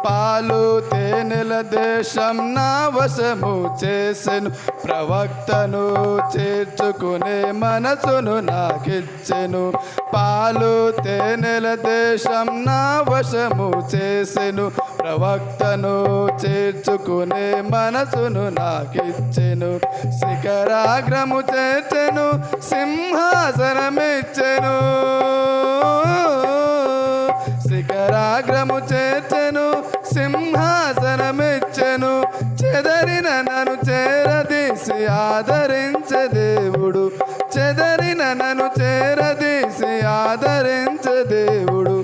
పాలు తేనెల దేశం నా వశము చేసెను, ప్రవక్తను చేర్చుకునే మనసును నాకిచ్చెను. పాలు తేనెల దేశం నా వశము చేసెను, ప్రవక్తను చేర్చుకునే మనసును నాకిచ్చెను. శిఖరాగ్రము చేర్చెను, సింహాసనమిచ్చెను. శిఖరాగ్రము చేర్చెను, సింహాసనమిచ్చెను. చెదరిన నన్ను చేరదీసి ఆదరించే దేవుడు, చెదరిన నన్ను చేరదీసి ఆదరించే దేవుడు.